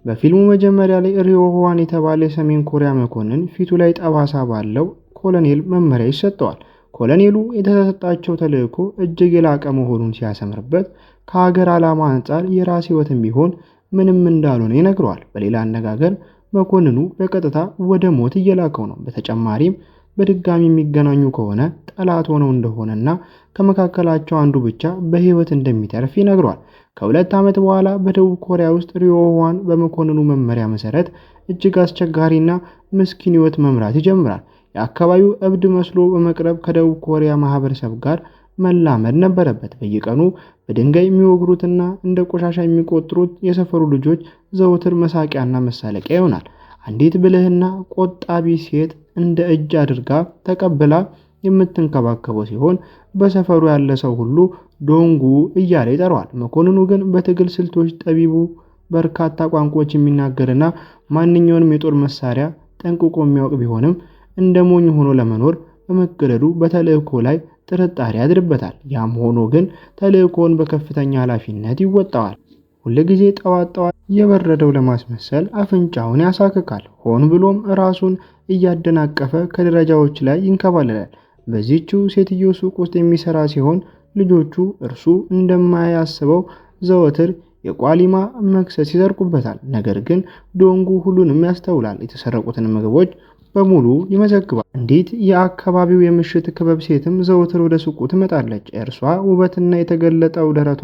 በፊልሙ መጀመሪያ ላይ ሪዮ ህዋን የተባለ የሰሜን ኮሪያ መኮንን ፊቱ ላይ ጠባሳ ባለው ኮሎኔል መመሪያ ይሰጠዋል። ኮሎኔሉ የተሰጣቸው ተልዕኮ እጅግ የላቀ መሆኑን ሲያሰምርበት ከሀገር ዓላማ አንጻር የራስ ህይወትም ቢሆን ምንም እንዳልሆነ ይነግረዋል። በሌላ አነጋገር መኮንኑ በቀጥታ ወደ ሞት እየላከው ነው። በተጨማሪም በድጋሚ የሚገናኙ ከሆነ ጠላት ሆነው እንደሆነና ከመካከላቸው አንዱ ብቻ በህይወት እንደሚተርፍ ይነግረዋል። ከ2 ዓመት በኋላ በደቡብ ኮሪያ ውስጥ ሪዮ ህዋን በመኮንኑ መመሪያ መሰረት እጅግ አስቸጋሪና ምስኪን ህይወት መምራት ይጀምራል። የአካባቢው እብድ መስሎ በመቅረብ ከደቡብ ኮሪያ ማህበረሰብ ጋር መላመድ ነበረበት። በየቀኑ በድንጋይ የሚወግሩትና እንደ ቆሻሻ የሚቆጥሩት የሰፈሩ ልጆች ዘወትር መሳቂያና መሳለቂያ ይሆናል። አንዲት ብልህና ቆጣቢ ሴት እንደ እጅ አድርጋ ተቀብላ የምትንከባከበው ሲሆን በሰፈሩ ያለ ሰው ሁሉ ዶንጉ እያለ ይጠራዋል። መኮንኑ ግን በትግል ስልቶች ጠቢቡ፣ በርካታ ቋንቋዎች የሚናገርና ማንኛውንም የጦር መሳሪያ ጠንቅቆ የሚያውቅ ቢሆንም እንደ ሞኝ ሆኖ ለመኖር በመገደዱ በተልዕኮ ላይ ጥርጣሬ ያድርበታል። ያም ሆኖ ግን ተልዕኮውን በከፍተኛ ኃላፊነት ይወጣዋል። ሁልጊዜ ጠዋት የበረደው ለማስመሰል አፍንጫውን ያሳክካል። ሆን ብሎም ራሱን እያደናቀፈ ከደረጃዎች ላይ ይንከባለላል። በዚህችው ሴትዮ ሱቅ ውስጥ የሚሰራ ሲሆን ልጆቹ እርሱ እንደማያስበው ዘወትር የቋሊማ መክሰስ ይዘርቁበታል። ነገር ግን ዶንጉ ሁሉንም ያስተውላል። የተሰረቁትን ምግቦች በሙሉ ይመዘግባል። አንዲት የአካባቢው የምሽት ክበብ ሴትም ዘወትር ወደ ሱቁ ትመጣለች። እርሷ ውበትና የተገለጠው ደረቷ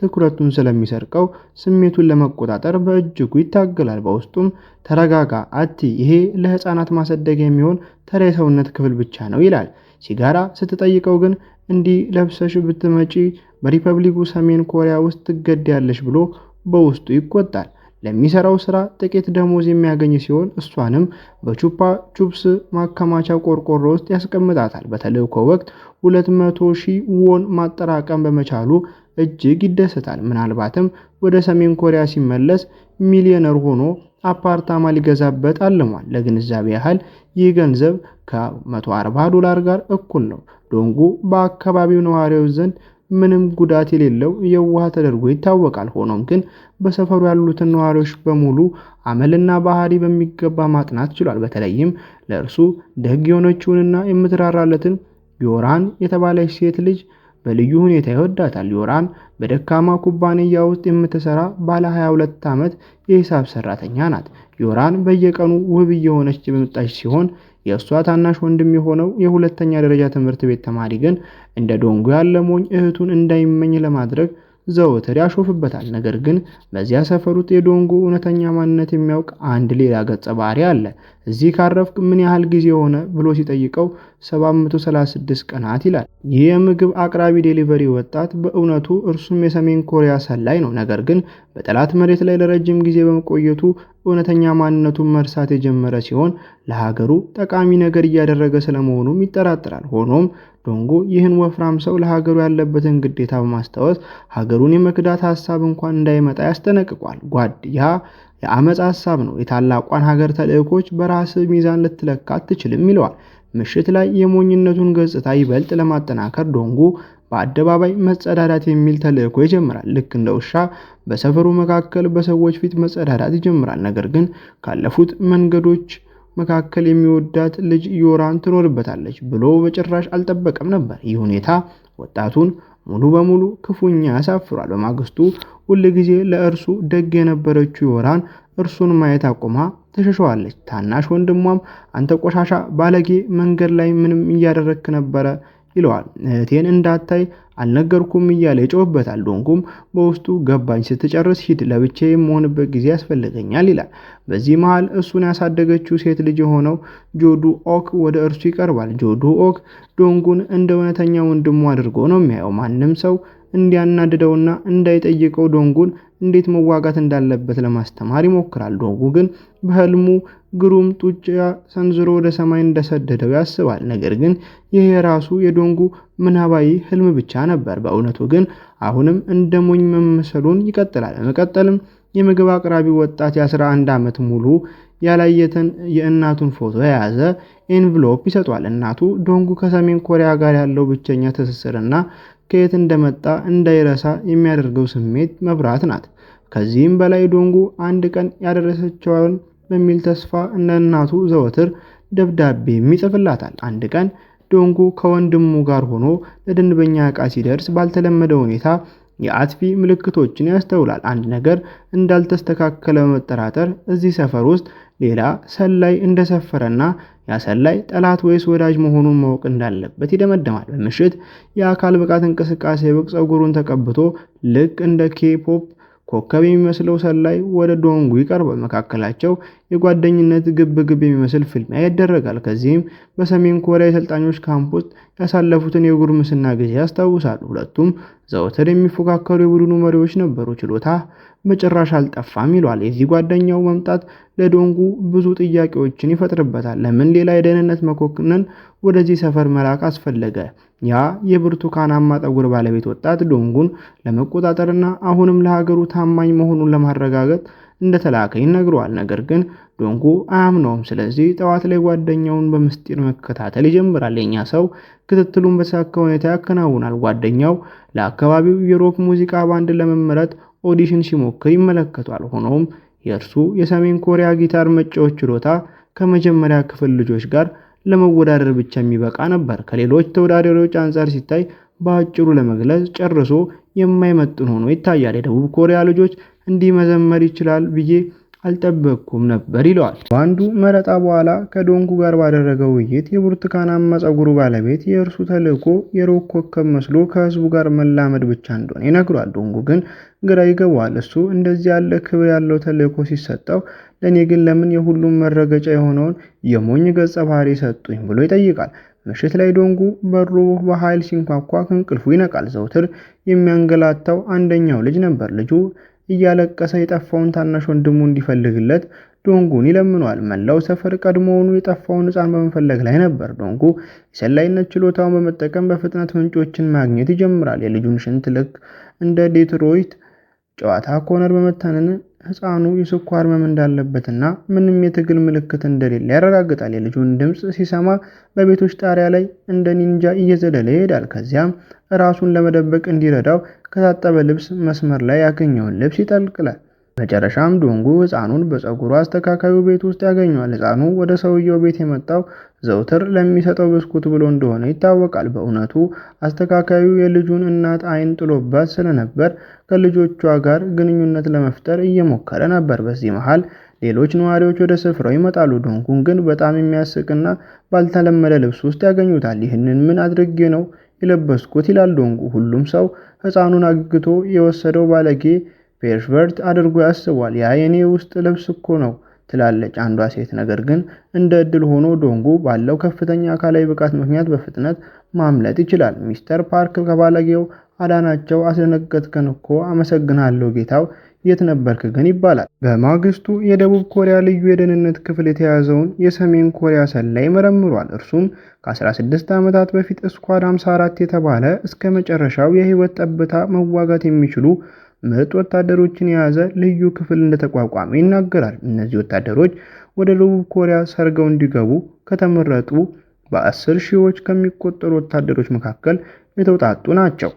ትኩረቱን ስለሚሰርቀው ስሜቱን ለመቆጣጠር በእጅጉ ይታገላል። በውስጡም ተረጋጋ አቲ፣ ይሄ ለህፃናት ማሳደጊያ የሚሆን ተራ የሰውነት ክፍል ብቻ ነው ይላል። ሲጋራ ስትጠይቀው ግን እንዲህ ለብሰሽ ብትመጪ በሪፐብሊኩ ሰሜን ኮሪያ ውስጥ ትገደያለሽ ብሎ በውስጡ ይቆጣል። ለሚሰራው ስራ ጥቂት ደሞዝ የሚያገኝ ሲሆን እሷንም በቹፓ ቹፕስ ማከማቻ ቆርቆሮ ውስጥ ያስቀምጣታል። በተልዕኮ ወቅት 200,000 ዎን ማጠራቀም በመቻሉ እጅግ ይደሰታል። ምናልባትም ወደ ሰሜን ኮሪያ ሲመለስ ሚሊዮነር ሆኖ አፓርታማ ሊገዛበት አልሟል። ለግንዛቤ ያህል ይህ ገንዘብ ከ$140 ጋር እኩል ነው። ዶንጉ በአካባቢው ነዋሪዎች ዘንድ ምንም ጉዳት የሌለው የዋህ ተደርጎ ይታወቃል። ሆኖም ግን በሰፈሩ ያሉትን ነዋሪዎች በሙሉ አመልና ባህሪ በሚገባ ማጥናት ችሏል። በተለይም ለእርሱ ደግ የሆነችውንና የምትራራለትን ዮራን የተባለች ሴት ልጅ በልዩ ሁኔታ ይወዳታል። ዮራን በደካማ ኩባንያ ውስጥ የምትሰራ ባለ 22 ዓመት የሂሳብ ሰራተኛ ናት። ዮራን በየቀኑ ውብ እየሆነች የመጣች ሲሆን የእሷ ታናሽ ወንድም የሆነው የሁለተኛ ደረጃ ትምህርት ቤት ተማሪ ግን እንደ ዶንጉ ያለ ሞኝ እህቱን እንዳይመኝ ለማድረግ ዘወትር ያሾፍበታል። ነገር ግን በዚያ ሰፈር ውስጥ የዶንጉ እውነተኛ ማንነት የሚያውቅ አንድ ሌላ ገጸ ባህሪ አለ። እዚህ ካረፍክ ምን ያህል ጊዜ ሆነ ብሎ ሲጠይቀው 736 ቀናት ይላል። ይህ የምግብ አቅራቢ ዴሊቨሪ ወጣት በእውነቱ እርሱም የሰሜን ኮሪያ ሰላይ ነው። ነገር ግን በጠላት መሬት ላይ ለረጅም ጊዜ በመቆየቱ እውነተኛ ማንነቱን መርሳት የጀመረ ሲሆን ለሀገሩ ጠቃሚ ነገር እያደረገ ስለመሆኑም ይጠራጠራል። ሆኖም ዶንጉ ይህን ወፍራም ሰው ለሀገሩ ያለበትን ግዴታ በማስታወስ ሀገሩን የመክዳት ሐሳብ እንኳን እንዳይመጣ ያስጠነቅቋል። ጓድ፣ ያ የአመፅ ሐሳብ ነው። የታላቋን ሀገር ተልዕኮች በራስ ሚዛን ልትለካ አትችልም ይለዋል። ምሽት ላይ የሞኝነቱን ገጽታ ይበልጥ ለማጠናከር ዶንጉ በአደባባይ መጸዳዳት የሚል ተልዕኮ ይጀምራል። ልክ እንደ ውሻ በሰፈሩ መካከል በሰዎች ፊት መጸዳዳት ይጀምራል። ነገር ግን ካለፉት መንገዶች መካከል የሚወዳት ልጅ ዮራን ትኖርበታለች ብሎ በጭራሽ አልጠበቀም ነበር። ይህ ሁኔታ ወጣቱን ሙሉ በሙሉ ክፉኛ ያሳፍሯል። በማግስቱ ሁልጊዜ ለእርሱ ደግ የነበረችው ዮራን እርሱን ማየት አቁማ ተሸሸዋለች። ታናሽ ወንድሟም አንተ ቆሻሻ ባለጌ፣ መንገድ ላይ ምንም እያደረግክ ነበረ ይለዋል። እህቴን እንዳታይ አልነገርኩም እያለ ይጮህበታል። ዶንጉም በውስጡ ገባኝ፣ ስትጨርስ ሂድ፣ ለብቻዬ የምሆንበት ጊዜ ያስፈልገኛል ይላል። በዚህ መሃል እሱን ያሳደገችው ሴት ልጅ የሆነው ጆዱ ኦክ ወደ እርሱ ይቀርባል። ጆዱ ኦክ ዶንጉን እንደ እውነተኛ ወንድሙ አድርጎ ነው የሚያየው። ማንም ሰው እንዲያናድደውና እንዳይጠይቀው ዶንጉን እንዴት መዋጋት እንዳለበት ለማስተማር ይሞክራል። ዶንጉ ግን በህልሙ ግሩም ጡጫ ሰንዝሮ ወደ ሰማይ እንደሰደደው ያስባል። ነገር ግን ይህ የራሱ የዶንጉ ምናባዊ ህልም ብቻ ነበር። በእውነቱ ግን አሁንም እንደ ሞኝ መመሰሉን ይቀጥላል። በመቀጠልም የምግብ አቅራቢ ወጣት የ11 ዓመት ሙሉ ያላየትን የእናቱን ፎቶ የያዘ ኤንቭሎፕ ይሰጧል። እናቱ ዶንጉ ከሰሜን ኮሪያ ጋር ያለው ብቸኛ ትስስርና ከየት እንደመጣ እንዳይረሳ የሚያደርገው ስሜት መብራት ናት። ከዚህም በላይ ዶንጉ አንድ ቀን ያደረሰችውን በሚል ተስፋ እነ እናቱ ዘወትር ደብዳቤ ይጽፍላታል። አንድ ቀን ዶንጉ ከወንድሙ ጋር ሆኖ ለደንበኛ ዕቃ ሲደርስ ባልተለመደ ሁኔታ የአጥፊ ምልክቶችን ያስተውላል። አንድ ነገር እንዳልተስተካከለ በመጠራጠር እዚህ ሰፈር ውስጥ ሌላ ሰላይ እንደሰፈረና ያ ሰላይ ጠላት ወይስ ወዳጅ መሆኑን ማወቅ እንዳለበት ይደመድማል። በምሽት የአካል ብቃት እንቅስቃሴ ወቅት ፀጉሩን ተቀብቶ ልክ እንደ ኬፖፕ ኮከብ የሚመስለው ሰላይ ወደ ዶንጉ ይቀርባል። መካከላቸው የጓደኝነት ግብ የሚመስል ፍልሚያ ይደረጋል። ከዚህም በሰሜን ኮሪያ የሰልጣኞች ካምፕ ውስጥ ያሳለፉትን የጉርምስና ጊዜ ያስታውሳሉ። ሁለቱም ዘወትር የሚፎካከሩ የቡድኑ መሪዎች ነበሩ። ችሎታ በጭራሽ አልጠፋም ይሏል። የዚህ ጓደኛው መምጣት ለዶንጉ ብዙ ጥያቄዎችን ይፈጥርበታል። ለምን ሌላ የደህንነት መኮንን ወደዚህ ሰፈር መላክ አስፈለገ? ያ የብርቱካናማ ጠጉር ባለቤት ወጣት ዶንጉን ለመቆጣጠርና አሁንም ለሀገሩ ታማኝ መሆኑን ለማረጋገጥ እንደተላከ ይነግረዋል። ነገር ግን ዶንጉ አያምነውም። ስለዚህ ጠዋት ላይ ጓደኛውን በምስጢር መከታተል ይጀምራል። የኛ ሰው ክትትሉን በተሳካ ሁኔታ ያከናውናል። ጓደኛው ለአካባቢው የሮክ ሙዚቃ ባንድ ለመመረጥ ኦዲሽን ሲሞክር ይመለከቷል። ሆኖም የእርሱ የሰሜን ኮሪያ ጊታር መጫወት ችሎታ ከመጀመሪያ ክፍል ልጆች ጋር ለመወዳደር ብቻ የሚበቃ ነበር። ከሌሎች ተወዳዳሪዎች አንጻር ሲታይ በአጭሩ ለመግለጽ ጨርሶ የማይመጥን ሆኖ ይታያል። የደቡብ ኮሪያ ልጆች እንዲህ መዘመር ይችላል ብዬ አልጠበቅኩም ነበር ይለዋል። በአንዱ መረጣ በኋላ ከዶንጉ ጋር ባደረገው ውይይት የብርቱካናማ ፀጉሩ ባለቤት የእርሱ ተልዕኮ የሮክ ኮከብ መስሎ ከህዝቡ ጋር መላመድ ብቻ እንደሆነ ይነግሯል። ዶንጉ ግን ግራ ይገባዋል። እሱ እንደዚህ ያለ ክብር ያለው ተልዕኮ ሲሰጠው ለእኔ ግን ለምን የሁሉም መረገጫ የሆነውን የሞኝ ገጸ ባህሪ ሰጡኝ ብሎ ይጠይቃል። ምሽት ላይ ዶንጉ በሩ በኃይል ሲንኳኳ ከእንቅልፉ ይነቃል። ዘውትር የሚያንገላታው አንደኛው ልጅ ነበር። ልጁ እያለቀሰ የጠፋውን ታናሽ ወንድሙ እንዲፈልግለት ዶንጉን ይለምነዋል። መላው ሰፈር ቀድሞውኑ የጠፋውን ሕፃን በመፈለግ ላይ ነበር። ዶንጉ የሰላይነት ችሎታውን በመጠቀም በፍጥነት ምንጮችን ማግኘት ይጀምራል። የልጁን ሽንት ልክ እንደ ዴትሮይት ጨዋታ ኮርነር በመታነን ሕፃኑ የስኳር ህመም እንዳለበትና ምንም የትግል ምልክት እንደሌለ ያረጋግጣል። የልጁን ድምፅ ሲሰማ በቤቶች ጣሪያ ላይ እንደ ኒንጃ እየዘለለ ይሄዳል። ከዚያም ራሱን ለመደበቅ እንዲረዳው ከታጠበ ልብስ መስመር ላይ ያገኘውን ልብስ ይጠልቅላል። መጨረሻም ዶንጉ ሕፃኑን በፀጉሩ አስተካካዩ ቤት ውስጥ ያገኘዋል። ሕፃኑ ወደ ሰውየው ቤት የመጣው ዘውትር ለሚሰጠው ብስኩት ብሎ እንደሆነ ይታወቃል። በእውነቱ አስተካካዩ የልጁን እናት ዓይን ጥሎባት ስለነበር ከልጆቿ ጋር ግንኙነት ለመፍጠር እየሞከረ ነበር። በዚህ መሃል ሌሎች ነዋሪዎች ወደ ስፍራው ይመጣሉ። ዶንጉን ግን በጣም የሚያስቅና ባልተለመደ ልብስ ውስጥ ያገኙታል። ይህንን ምን አድርጌ ነው የለበስኩት? ይላል ዶንጉ። ሁሉም ሰው ሕፃኑን አግቶ የወሰደው ባለጌ ፔርቨርት አድርጎ ያስቧል። ያ የኔ ውስጥ ልብስ እኮ ነው ትላለች አንዷ ሴት። ነገር ግን እንደ ዕድል ሆኖ ዶንጉ ባለው ከፍተኛ አካላዊ ብቃት ምክንያት በፍጥነት ማምለጥ ይችላል። ሚስተር ፓርክ ከባለጌው አዳናቸው። አስደነገጥከን እኮ። አመሰግናለሁ ጌታው፣ የት ነበርክ ግን ይባላል። በማግስቱ የደቡብ ኮሪያ ልዩ የደህንነት ክፍል የተያዘውን የሰሜን ኮሪያ ሰላይ መረምሯል። እርሱም ከ16 ዓመታት በፊት ስኳድ 54 የተባለ እስከ መጨረሻው የህይወት ጠብታ መዋጋት የሚችሉ ምርጥ ወታደሮችን የያዘ ልዩ ክፍል እንደተቋቋመ ይናገራል። እነዚህ ወታደሮች ወደ ደቡብ ኮሪያ ሰርገው እንዲገቡ ከተመረጡ በ10 ሺዎች ከሚቆጠሩ ወታደሮች መካከል የተውጣጡ ናቸው።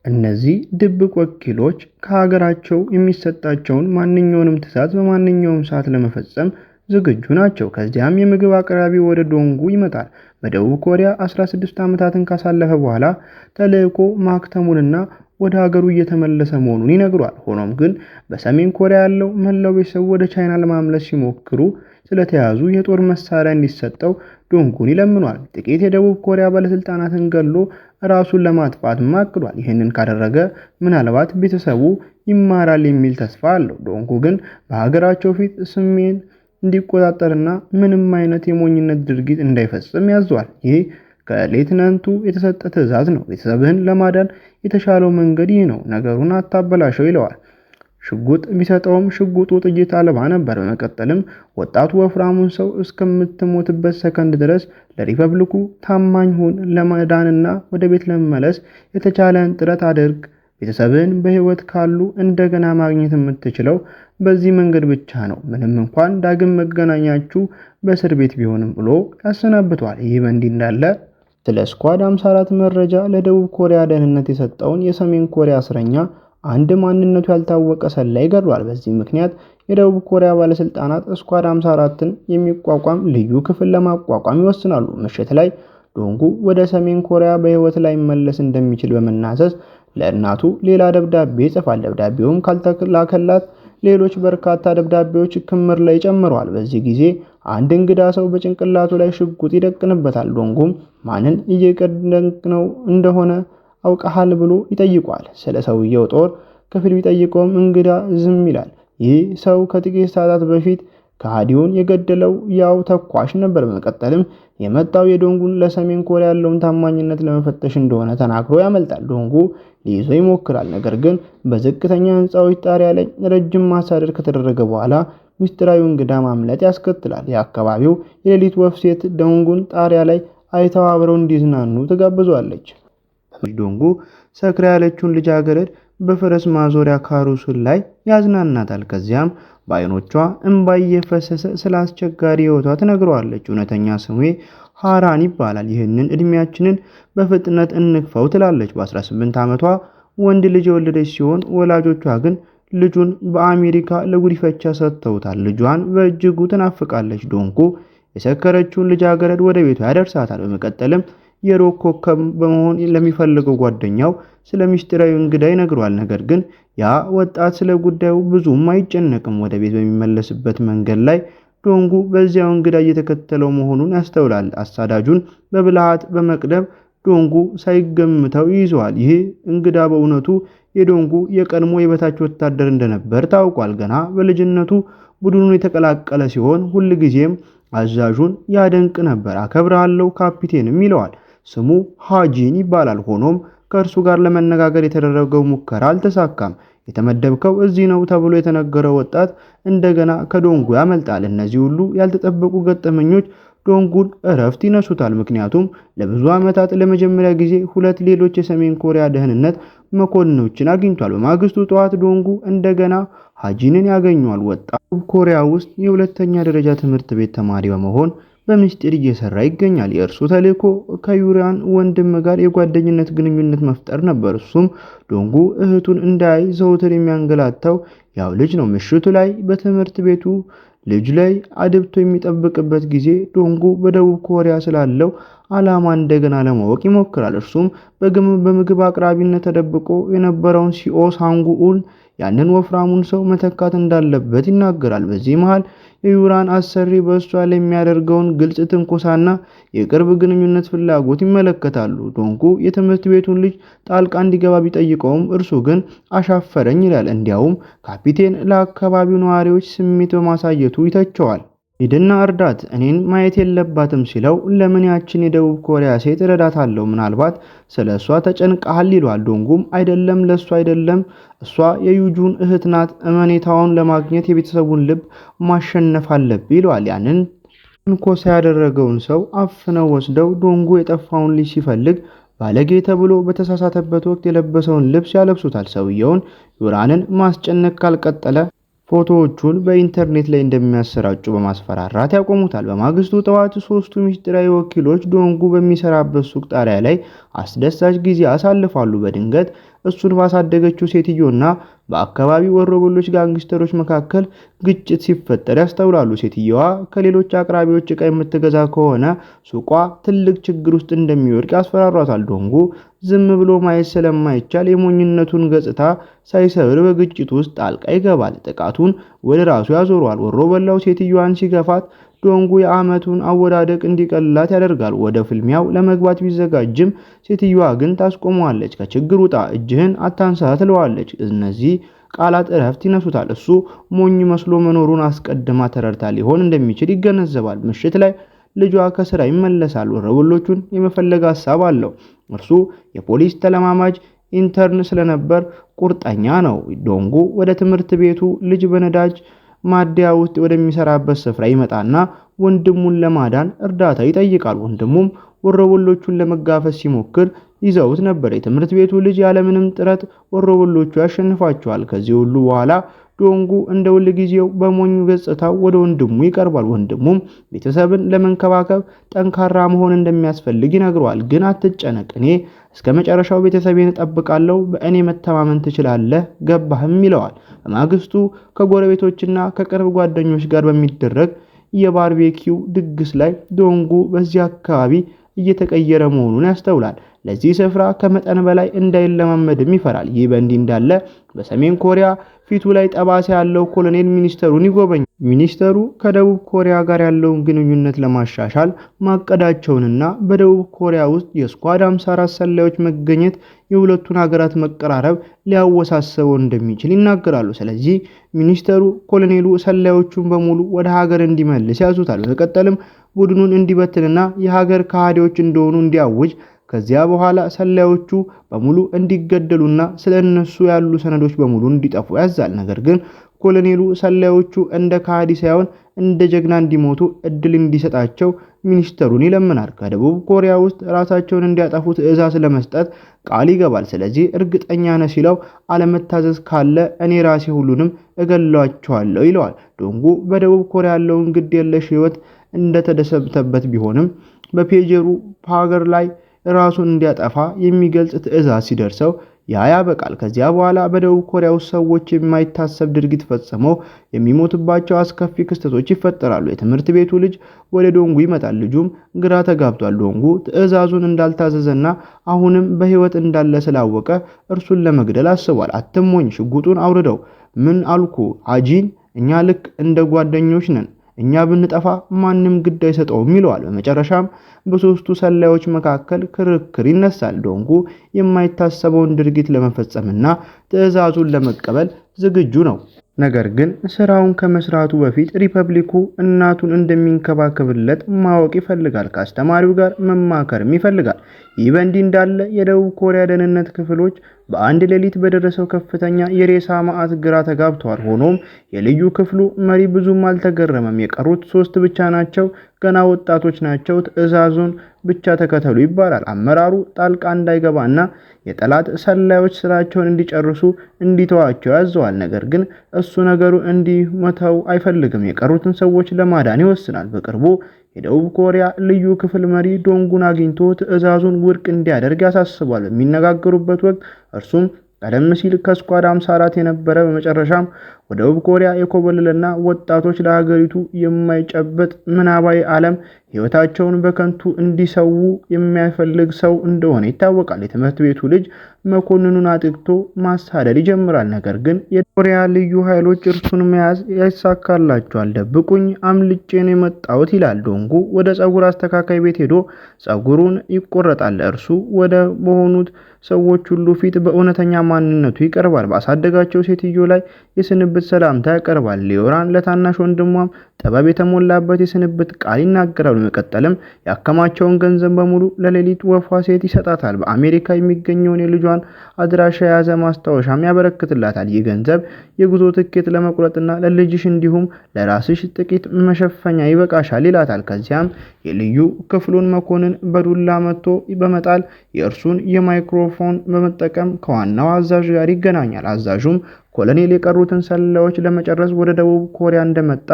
እነዚህ ድብቅ ወኪሎች ከሀገራቸው የሚሰጣቸውን ማንኛውንም ትዕዛዝ በማንኛውም ሰዓት ለመፈጸም ዝግጁ ናቸው። ከዚያም የምግብ አቅራቢ ወደ ዶንጉ ይመጣል። በደቡብ ኮሪያ 16 ዓመታትን ካሳለፈ በኋላ ተልዕኮ ማክተሙንና ወደ ሀገሩ እየተመለሰ መሆኑን ይነግሯል። ሆኖም ግን በሰሜን ኮሪያ ያለው መላው ቤተሰቡ ወደ ቻይና ለማምለስ ሲሞክሩ ስለተያዙ የጦር መሳሪያ እንዲሰጠው ዶንጉን ይለምኗል። ጥቂት የደቡብ ኮሪያ ባለስልጣናትን ገሎ ራሱን ለማጥፋት አቅዷል። ይህንን ካደረገ ምናልባት ቤተሰቡ ይማራል የሚል ተስፋ አለው። ዶንጉ ግን በሀገራቸው ፊት ስሜን እንዲቆጣጠርና ምንም አይነት የሞኝነት ድርጊት እንዳይፈጽም ያዟል። ይህ ከሌትናንቱ የተሰጠ ትዕዛዝ ነው። ቤተሰብህን ለማዳን የተሻለው መንገድ ይህ ነው፣ ነገሩን አታበላሸው ይለዋል። ሽጉጥ ቢሰጠውም ሽጉጡ ጥይት አልባ ነበር። በመቀጠልም ወጣቱ ወፍራሙን ሰው እስከምትሞትበት ሰከንድ ድረስ ለሪፐብሊኩ ታማኝ ሁን፣ ለመዳንና ወደ ቤት ለመመለስ የተቻለን ጥረት አድርግ፣ ቤተሰብህን በህይወት ካሉ እንደገና ማግኘት የምትችለው በዚህ መንገድ ብቻ ነው፣ ምንም እንኳን ዳግም መገናኛችሁ በእስር ቤት ቢሆንም ብሎ ያሰናብቷል። ይህ በእንዲህ እንዳለ ስለ ስኳድ 54 መረጃ ለደቡብ ኮሪያ ደህንነት የሰጠውን የሰሜን ኮሪያ እስረኛ አንድ ማንነቱ ያልታወቀ ሰላይ ገድሏል። በዚህ ምክንያት የደቡብ ኮሪያ ባለስልጣናት ስኳድ 54ን የሚቋቋም ልዩ ክፍል ለማቋቋም ይወስናሉ። ምሽት ላይ ዶንጉ ወደ ሰሜን ኮሪያ በህይወት ላይ መለስ እንደሚችል በመናሰስ ለእናቱ ሌላ ደብዳቤ ይጽፋል። ደብዳቤውም ካልተላከላት ሌሎች በርካታ ደብዳቤዎች ክምር ላይ ጨምረዋል። በዚህ ጊዜ አንድ እንግዳ ሰው በጭንቅላቱ ላይ ሽጉጥ ይደቅንበታል። ዶንጉም ማንን እየቀደንክ እንደሆነ አውቀሃል ብሎ ይጠይቋል። ስለ ሰውየው ጦር ክፍል ቢጠይቀውም እንግዳ ዝም ይላል። ይህ ሰው ከጥቂት ሰዓታት በፊት ከሃዲውን የገደለው ያው ተኳሽ ነበር። በመቀጠልም የመጣው የዶንጉን ለሰሜን ኮሪያ ያለውን ታማኝነት ለመፈተሽ እንደሆነ ተናግሮ ያመልጣል። ዶንጉ ሊይዘው ይሞክራል። ነገር ግን በዝቅተኛ ህንፃዎች ጣሪያ ላይ ረጅም ማሳደድ ከተደረገ በኋላ ሚስጥራዊ እንግዳ ማምለጥ ያስከትላል። የአካባቢው የሌሊት ወፍ ሴት ዶንጉን ጣሪያ ላይ አይተው አብረው እንዲዝናኑ ትጋብዟለች። ዶንጉ ሰክራ ያለችውን ልጃገረድ በፈረስ ማዞሪያ ካሩሱል ላይ ያዝናናታል። ከዚያም በአይኖቿ እንባ እየፈሰሰ ስለ አስቸጋሪ ህይወቷ ትነግረዋለች። እውነተኛ ስሜ ሃራን ይባላል። ይህንን እድሜያችንን በፍጥነት እንክፈው ትላለች። በ18 ዓመቷ ወንድ ልጅ የወለደች ሲሆን ወላጆቿ ግን ልጁን በአሜሪካ ለጉዲፈቻ ሰጥተውታል። ልጇን በእጅጉ ትናፍቃለች። ዶንጉ የሰከረችውን ልጃገረድ ወደ ቤቷ ያደርሳታል። በመቀጠልም የሮክ ኮከብ በመሆን ለሚፈልገው ጓደኛው ስለ ሚስጥራዊ እንግዳ ይነግረዋል። ነገር ግን ያ ወጣት ስለ ጉዳዩ ብዙም አይጨነቅም። ወደ ቤት በሚመለስበት መንገድ ላይ ዶንጉ በዚያው እንግዳ እየተከተለው መሆኑን ያስተውላል። አሳዳጁን በብልሃት በመቅደም ዶንጉ ሳይገምተው ይይዘዋል። ይህ እንግዳ በእውነቱ የዶንጉ የቀድሞ የበታች ወታደር እንደነበር ታውቋል። ገና በልጅነቱ ቡድኑን የተቀላቀለ ሲሆን ሁልጊዜም አዛዡን ያደንቅ ነበር። አከብራለሁ ካፒቴንም ይለዋል። ስሙ ሃጂን ይባላል። ሆኖም ከእርሱ ጋር ለመነጋገር የተደረገው ሙከራ አልተሳካም። የተመደብከው እዚህ ነው ተብሎ የተነገረው ወጣት እንደገና ከዶንጉ ያመልጣል። እነዚህ ሁሉ ያልተጠበቁ ገጠመኞች ዶንጉን እረፍት ይነሱታል። ምክንያቱም ለብዙ ዓመታት ለመጀመሪያ ጊዜ ሁለት ሌሎች የሰሜን ኮሪያ ደህንነት መኮንኖችን አግኝቷል። በማግስቱ ጠዋት ዶንጉ እንደገና ሃጂንን ያገኘዋል። ወጣቱ ኮሪያ ውስጥ የሁለተኛ ደረጃ ትምህርት ቤት ተማሪ በመሆን በምስጢር እየሰራ ይገኛል። የእርሱ ተልዕኮ ከዩራን ወንድም ጋር የጓደኝነት ግንኙነት መፍጠር ነበር። እሱም ዶንጉ እህቱን እንዳያይ ዘውትር የሚያንገላታው ያው ልጅ ነው። ምሽቱ ላይ በትምህርት ቤቱ ልጅ ላይ አድብቶ የሚጠብቅበት ጊዜ ዶንጉ በደቡብ ኮሪያ ስላለው ዓላማ እንደገና ለማወቅ ይሞክራል። እርሱም በምግብ አቅራቢነት ተደብቆ የነበረውን ሲኦ ሳንጉኡን ያንን ወፍራሙን ሰው መተካት እንዳለበት ይናገራል። በዚህ መሃል የዩራን አሰሪ በእሷ ላይ የሚያደርገውን ግልጽ ትንኮሳና የቅርብ ግንኙነት ፍላጎት ይመለከታሉ። ዶንጉ የትምህርት ቤቱን ልጅ ጣልቃ እንዲገባ ቢጠይቀውም እርሱ ግን አሻፈረኝ ይላል። እንዲያውም ካፒቴን ለአካባቢው ነዋሪዎች ስሜት በማሳየቱ ይተቸዋል። ሂድና እርዳት፣ እኔን ማየት የለባትም ሲለው ለምን ያችን የደቡብ ኮሪያ ሴት እረዳታለሁ? ምናልባት ስለ እሷ ተጨንቀሃል ይሏል። ዶንጉም አይደለም፣ ለእሷ አይደለም፣ እሷ የዩጁን እህት ናት። እመኔታውን ለማግኘት የቤተሰቡን ልብ ማሸነፍ አለብህ ይለዋል። ያንን ትንኮሳ ያደረገውን ሰው አፍነው ወስደው ዶንጉ የጠፋውን ልጅ ሲፈልግ ባለጌ ተብሎ በተሳሳተበት ወቅት የለበሰውን ልብስ ያለብሱታል። ሰውየውን ዩራንን ማስጨነቅ ካልቀጠለ ፎቶዎቹን በኢንተርኔት ላይ እንደሚያሰራጩ በማስፈራራት ያቆሙታል። በማግስቱ ጠዋት ሶስቱ ምስጢራዊ ወኪሎች ዶንጉ በሚሰራበት ሱቅ ጣሪያ ላይ አስደሳች ጊዜ አሳልፋሉ። በድንገት እሱን ባሳደገችው ሴትዮና በአካባቢው ወሮበሎች ጋንግስተሮች መካከል ግጭት ሲፈጠር ያስተውላሉ። ሴትዮዋ ከሌሎች አቅራቢዎች ዕቃ የምትገዛ ከሆነ ሱቋ ትልቅ ችግር ውስጥ እንደሚወድቅ ያስፈራሯታል። ዶንጉ ዝም ብሎ ማየት ስለማይቻል የሞኝነቱን ገጽታ ሳይሰብር በግጭቱ ውስጥ ጣልቃ ይገባል። ጥቃቱን ወደ ራሱ ያዞረዋል። ወሮበላው ሴትዮዋን ሲገፋት ዶንጉ የዓመቱን አወዳደቅ እንዲቀልላት ያደርጋል። ወደ ፍልሚያው ለመግባት ቢዘጋጅም ሴትዮዋ ግን ታስቆመዋለች። ከችግር ውጣ፣ እጅህን አታንሳ ትለዋለች። እነዚህ ቃላት እረፍት ይነሱታል። እሱ ሞኝ መስሎ መኖሩን አስቀድማ ተረድታ ሊሆን እንደሚችል ይገነዘባል። ምሽት ላይ ልጇ ከስራ ይመለሳል። ወሮበሎቹን የመፈለግ ሐሳብ አለው። እርሱ የፖሊስ ተለማማጅ ኢንተርን ስለነበር ቁርጠኛ ነው። ዶንጉ ወደ ትምህርት ቤቱ ልጅ በነዳጅ ማደያ ውስጥ ወደሚሰራበት ስፍራ ይመጣና ወንድሙን ለማዳን እርዳታ ይጠይቃል። ወንድሙም ወሮበሎቹን ለመጋፈጥ ሲሞክር ይዘውት ነበር። የትምህርት ቤቱ ልጅ ያለምንም ጥረት ወሮበሎቹ ያሸንፋቸዋል። ከዚህ ሁሉ በኋላ ዶንጉ እንደ ሁል ጊዜው በሞኙ ገጽታው ወደ ወንድሙ ይቀርባል። ወንድሙም ቤተሰብን ለመንከባከብ ጠንካራ መሆን እንደሚያስፈልግ ይነግረዋል። ግን አትጨነቅ፣ እኔ እስከ መጨረሻው ቤተሰቤን እጠብቃለሁ፣ በእኔ መተማመን ትችላለህ፣ ገባህም ይለዋል። በማግስቱ ከጎረቤቶችና ከቅርብ ጓደኞች ጋር በሚደረግ የባርቤኪው ድግስ ላይ ዶንጉ በዚህ አካባቢ እየተቀየረ መሆኑን ያስተውላል። ለዚህ ስፍራ ከመጠን በላይ እንዳይለማመድም ይፈራል። ይህ በእንዲህ እንዳለ በሰሜን ኮሪያ ፊቱ ላይ ጠባሳ ያለው ኮሎኔል ሚኒስተሩን ይጎበኛል። ሚኒስተሩ ከደቡብ ኮሪያ ጋር ያለውን ግንኙነት ለማሻሻል ማቀዳቸውንና በደቡብ ኮሪያ ውስጥ የስኳድ 54 ሰላዮች መገኘት የሁለቱን ሀገራት መቀራረብ ሊያወሳስበው እንደሚችል ይናገራሉ። ስለዚህ ሚኒስተሩ ኮሎኔሉ ሰላዮቹን በሙሉ ወደ ሀገር እንዲመልስ ያዙታል። በመቀጠልም ቡድኑን እንዲበትንና የሀገር ከሃዲዎች እንደሆኑ እንዲያውጅ ከዚያ በኋላ ሰላዮቹ በሙሉ እንዲገደሉና ስለነሱ ያሉ ሰነዶች በሙሉ እንዲጠፉ ያዛል። ነገር ግን ኮሎኔሉ ሰላዮቹ እንደ ከሃዲ ሳይሆን እንደ ጀግና እንዲሞቱ እድል እንዲሰጣቸው ሚኒስተሩን ይለምናል። ከደቡብ ኮሪያ ውስጥ ራሳቸውን እንዲያጠፉ ትዕዛዝ ለመስጠት ቃል ይገባል። ስለዚህ እርግጠኛ ነህ ሲለው አለመታዘዝ ካለ እኔ ራሴ ሁሉንም እገላቸዋለሁ ይለዋል። ዶንጉ በደቡብ ኮሪያ ያለውን ግድ የለሽ ህይወት እንደተደሰተበት ቢሆንም በፔጀሩ ሀገር ላይ ራሱን እንዲያጠፋ የሚገልጽ ትዕዛዝ ሲደርሰው ያ ያበቃል። ከዚያ በኋላ በደቡብ ኮሪያ ውስጥ ሰዎች የማይታሰብ ድርጊት ፈጽመው የሚሞቱባቸው አስከፊ ክስተቶች ይፈጠራሉ። የትምህርት ቤቱ ልጅ ወደ ዶንጉ ይመጣል። ልጁም ግራ ተጋብቷል። ዶንጉ ትዕዛዙን እንዳልታዘዘና አሁንም በህይወት እንዳለ ስላወቀ እርሱን ለመግደል አስቧል። አትሞኝ፣ ሽጉጡን አውርደው። ምን አልኩ አጂን፣ እኛ ልክ እንደ ጓደኞች ነን፣ እኛ ብንጠፋ ማንም ግድ አይሰጠውም ይለዋል። በመጨረሻም በሶስቱ ሰላዮች መካከል ክርክር ይነሳል። ዶንጉ የማይታሰበውን ድርጊት ለመፈጸምና ትዕዛዙን ለመቀበል ዝግጁ ነው። ነገር ግን ስራውን ከመስራቱ በፊት ሪፐብሊኩ እናቱን እንደሚንከባከብለት ማወቅ ይፈልጋል። ከአስተማሪው ጋር መማከርም ይፈልጋል። ይህ በእንዲህ እንዳለ የደቡብ ኮሪያ ደህንነት ክፍሎች በአንድ ሌሊት በደረሰው ከፍተኛ የሬሳ ማዕት ግራ ተጋብተዋል። ሆኖም የልዩ ክፍሉ መሪ ብዙም አልተገረመም። የቀሩት 3 ብቻ ናቸው፣ ገና ወጣቶች ናቸው፣ ትዕዛዙን ብቻ ተከተሉ ይባላል። አመራሩ ጣልቃ እንዳይገባና የጠላት ሰላዮች ስራቸውን እንዲጨርሱ እንዲተዋቸው ያዘዋል። ነገር ግን እሱ ነገሩ እንዲመተው አይፈልግም። የቀሩትን ሰዎች ለማዳን ይወስናል። በቅርቡ የደቡብ ኮሪያ ልዩ ክፍል መሪ ዶንጉን አግኝቶ ትዕዛዙን ውድቅ እንዲያደርግ ያሳስባል። በሚነጋገሩበት ወቅት እርሱም ቀደም ሲል ከስኳድ 54 የነበረ በመጨረሻም ወደ ደቡብ ኮሪያ የኮበለለና ወጣቶች ለሀገሪቱ የማይጨበጥ ምናባዊ ዓለም ሕይወታቸውን በከንቱ እንዲሰዉ የሚያፈልግ ሰው እንደሆነ ይታወቃል። የትምህርት ቤቱ ልጅ መኮንኑን አጥቅቶ ማሳደድ ይጀምራል። ነገር ግን የኮሪያ ልዩ ኃይሎች እርሱን መያዝ ያሳካላቸዋል። ደብቁኝ፣ አምልጬ ነው የመጣሁት ይላል። ዶንጉ ወደ ፀጉር አስተካካይ ቤት ሄዶ ፀጉሩን ይቆረጣል። እርሱ ወደ በሆኑት ሰዎች ሁሉ ፊት በእውነተኛ ማንነቱ ይቀርባል። ባሳደጋቸው ሴትዮ ላይ የስንብት ሰላምታ ያቀርባል። ሊዮራን ለታናሽ ወንድሟም ጥበብ የተሞላበት የስንብት ቃል ይናገራሉ። በመቀጠልም ያከማቸውን ገንዘብ በሙሉ ለሌሊት ወፏ ሴት ይሰጣታል። በአሜሪካ የሚገኘውን የልጇን አድራሻ የያዘ ማስታወሻም ያበረክትላታል። ይህ ገንዘብ የጉዞ ትኬት ለመቁረጥና ለልጅሽ እንዲሁም ለራስሽ ጥቂት መሸፈኛ ይበቃሻል ይላታል። ከዚያም የልዩ ክፍሉን መኮንን በዱላ መጥቶ በመጣል የእርሱን የማይክሮፎን በመጠቀም ከዋናው አዛዥ ጋር ይገናኛል። አዛዡም ኮሎኔል የቀሩትን ሰላዮች ለመጨረስ ወደ ደቡብ ኮሪያ እንደመጣ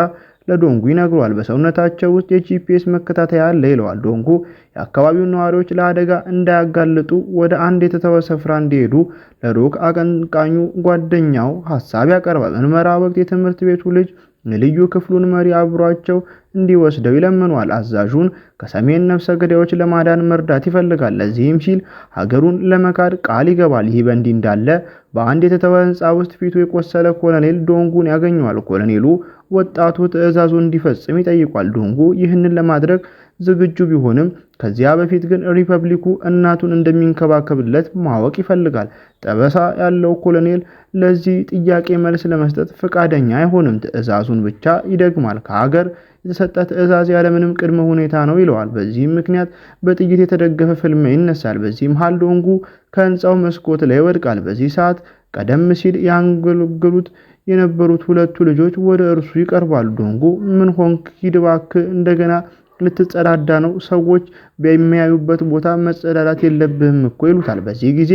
ለዶንጉ ይነግረዋል። በሰውነታቸው ውስጥ የጂፒኤስ መከታተያ አለ ይለዋል። ዶንጉ የአካባቢውን ነዋሪዎች ለአደጋ እንዳያጋልጡ ወደ አንድ የተተወ ስፍራ እንዲሄዱ ለሮክ አቀንቃኙ ጓደኛው ሐሳብ ያቀርባል። በምርመራ ወቅት የትምህርት ቤቱ ልጅ የልዩ ክፍሉን መሪ አብሯቸው እንዲወስደው ይለምነዋል። አዛዡን ከሰሜን ነፍሰ ገዳዮች ለማዳን መርዳት ይፈልጋል። ለዚህም ሲል ሀገሩን ለመካድ ቃል ይገባል። ይህ በእንዲህ እንዳለ በአንድ የተተወ ሕንፃ ውስጥ ፊቱ የቆሰለ ኮሎኔል ዶንጉን ያገኘዋል። ኮሎኔሉ ወጣቱ ትዕዛዙን እንዲፈጽም ይጠይቋል። ዶንጉ ይህንን ለማድረግ ዝግጁ ቢሆንም ከዚያ በፊት ግን ሪፐብሊኩ እናቱን እንደሚንከባከብለት ማወቅ ይፈልጋል። ጠበሳ ያለው ኮሎኔል ለዚህ ጥያቄ መልስ ለመስጠት ፈቃደኛ አይሆንም። ትዕዛዙን ብቻ ይደግማል። ከሀገር የተሰጠ ትዕዛዝ ያለምንም ቅድመ ሁኔታ ነው ይለዋል። በዚህም ምክንያት በጥይት የተደገፈ ፍልሚያ ይነሳል። በዚህ መሃል ዶንጉ ከህንፃው መስኮት ላይ ይወድቃል። በዚህ ሰዓት ቀደም ሲል ያንገለገሉት የነበሩት 2 ልጆች ወደ እርሱ ይቀርባሉ። ዶንጉ ምን ሆንክ? ሂድ እባክህ፣ እንደገና ልትጸዳዳ ነው፣ ሰዎች በሚያዩበት ቦታ መጸዳዳት የለብህም እኮ ይሉታል። በዚህ ጊዜ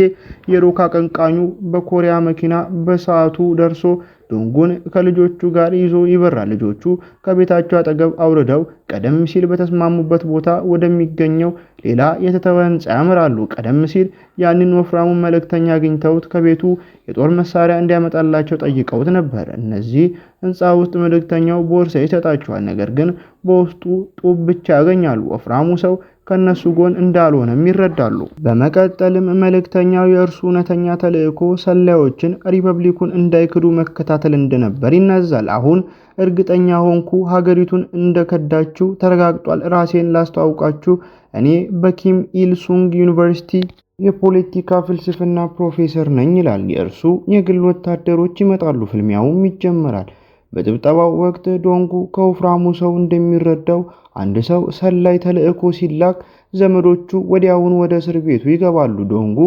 የሮክ አቀንቃኙ በኮሪያ መኪና በሰዓቱ ደርሶ ዶንጉን ከልጆቹ ጋር ይዞ ይበራል። ልጆቹ ከቤታቸው አጠገብ አውርደው ቀደም ሲል በተስማሙበት ቦታ ወደሚገኘው ሌላ የተተወ ህንፃ ያመራሉ። ቀደም ሲል ያንን ወፍራሙን መልእክተኛ አግኝተውት ከቤቱ የጦር መሳሪያ እንዲያመጣላቸው ጠይቀውት ነበር። እነዚህ ህንፃ ውስጥ መልእክተኛው ቦርሳ ይሰጣቸዋል፣ ነገር ግን በውስጡ ጡብ ብቻ ያገኛሉ። ወፍራሙ ሰው ከነሱ ጎን እንዳልሆነም ይረዳሉ። በመቀጠልም መልእክተኛው የእርሱ እውነተኛ ተልእኮ ሰላዮችን ሪፐብሊኩን እንዳይክዱ መከታተል እንደነበር ይናዛል። አሁን እርግጠኛ ሆንኩ፣ ሀገሪቱን እንደከዳችሁ ተረጋግጧል። ራሴን ላስተዋውቃችሁ፣ እኔ በኪም ኢል ሱንግ ዩኒቨርሲቲ የፖለቲካ ፍልስፍና ፕሮፌሰር ነኝ ይላል። የእርሱ የግል ወታደሮች ይመጣሉ፣ ፍልሚያውም ይጀምራል። በጥብጠባው ወቅት ዶንጉ ከወፍራሙ ሰው እንደሚረዳው አንድ ሰው ሰላይ ተልእኮ ሲላክ ዘመዶቹ ወዲያውኑ ወደ እስር ቤቱ ይገባሉ። ዶንጉ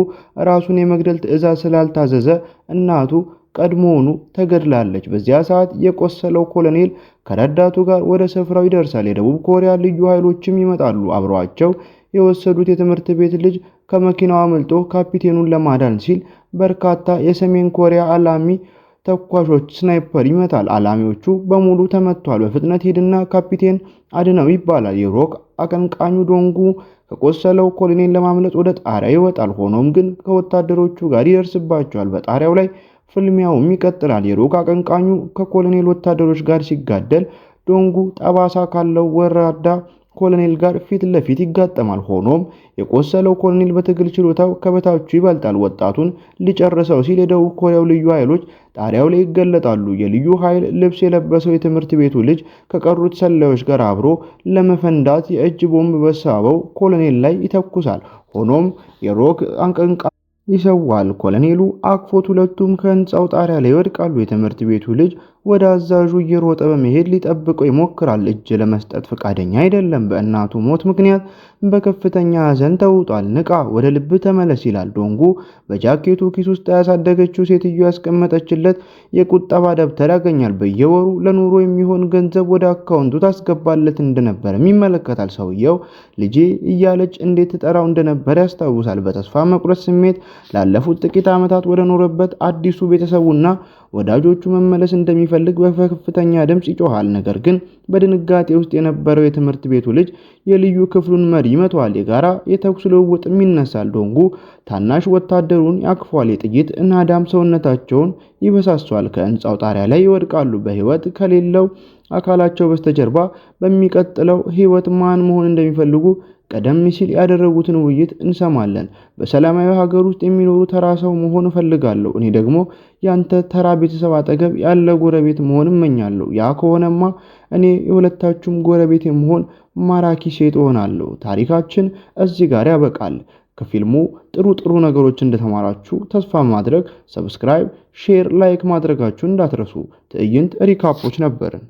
ራሱን የመግደል ትዕዛዝ ስላልታዘዘ እናቱ ቀድሞውኑ ተገድላለች። በዚያ ሰዓት የቆሰለው ኮሎኔል ከረዳቱ ጋር ወደ ስፍራው ይደርሳል። የደቡብ ኮሪያ ልዩ ኃይሎችም ይመጣሉ። አብረዋቸው የወሰዱት የትምህርት ቤት ልጅ ከመኪናው አምልጦ ካፒቴኑን ለማዳን ሲል በርካታ የሰሜን ኮሪያ አላሚ ተኳሾች ስናይፐር ይመታል። አላሚዎቹ በሙሉ ተመቷል። በፍጥነት ሂድና ካፒቴን አድነው ይባላል። የሮክ አቀንቃኙ ዶንጉ ከቆሰለው ኮሎኔል ለማምለጥ ወደ ጣሪያ ይወጣል። ሆኖም ግን ከወታደሮቹ ጋር ይደርስባቸዋል። በጣሪያው ላይ ፍልሚያውም ይቀጥላል። የሮክ አቀንቃኙ ከኮሎኔል ወታደሮች ጋር ሲጋደል ዶንጉ ጠባሳ ካለው ወራዳ ኮሎኔል ጋር ፊት ለፊት ይጋጠማል። ሆኖም የቆሰለው ኮሎኔል በትግል ችሎታው ከበታቹ ይበልጣል። ወጣቱን ሊጨርሰው ሲል የደቡብ ኮሪያው ልዩ ኃይሎች ጣሪያው ላይ ይገለጣሉ። የልዩ ኃይል ልብስ የለበሰው የትምህርት ቤቱ ልጅ ከቀሩት ሰላዮች ጋር አብሮ ለመፈንዳት የእጅ ቦምብ በሳበው ኮሎኔል ላይ ይተኩሳል። ሆኖም የሮክ አቀንቃኝ ይሰዋል። ኮሎኔሉ አቅፎት ሁለቱም ከህንፃው ጣሪያ ላይ ይወድቃሉ። የትምህርት ቤቱ ልጅ ወደ አዛዡ እየሮጠ በመሄድ ሊጠብቀው ይሞክራል። እጅ ለመስጠት ፈቃደኛ አይደለም። በእናቱ ሞት ምክንያት በከፍተኛ ሐዘን ተውጧል። ንቃ፣ ወደ ልብ ተመለስ ይላል። ዶንጉ በጃኬቱ ኪስ ውስጥ ያሳደገችው ሴትዮ ያስቀመጠችለት የቁጠባ ደብተር ያገኛል። በየወሩ ለኑሮ የሚሆን ገንዘብ ወደ አካውንቱ ታስገባለት እንደነበርም ይመለከታል። ሰውየው ልጄ እያለች እንዴት ትጠራው እንደነበር ያስታውሳል። በተስፋ መቁረጥ ስሜት ላለፉት ጥቂት ዓመታት ወደ ኖረበት አዲሱ ቤተሰቡና ወዳጆቹ መመለስ እንደሚፈልግ በከፍተኛ ድምፅ ይጮሃል። ነገር ግን በድንጋጤ ውስጥ የነበረው የትምህርት ቤቱ ልጅ የልዩ ክፍሉን መሪ ይመታዋል። የጋራ የተኩስ ልውውጥም ይነሳል። ዶንጉ ታናሽ ወታደሩን ያቅፏል። የጥይት ናዳም ሰውነታቸውን ይበሳሷል። ከህንፃው ጣሪያ ላይ ይወድቃሉ። በህይወት ከሌለው አካላቸው በስተጀርባ በሚቀጥለው ህይወት ማን መሆን እንደሚፈልጉ ቀደም ሲል ያደረጉትን ውይይት እንሰማለን። በሰላማዊ ሀገር ውስጥ የሚኖሩ ተራ ሰው መሆን እፈልጋለሁ። እኔ ደግሞ ያንተ ተራ ቤተሰብ አጠገብ ያለ ጎረቤት መሆን እመኛለሁ። ያ ከሆነማ እኔ የሁለታችሁም ጎረቤት የመሆን ማራኪ ሴት እሆናለሁ። ታሪካችን እዚህ ጋር ያበቃል። ከፊልሙ ጥሩ ነገሮች እንደተማራችሁ ተስፋ ማድረግ፣ ሰብስክራይብ፣ ሼር፣ ላይክ ማድረጋችሁን እንዳትረሱ። ትዕይንት ሪካፖች ነበርን።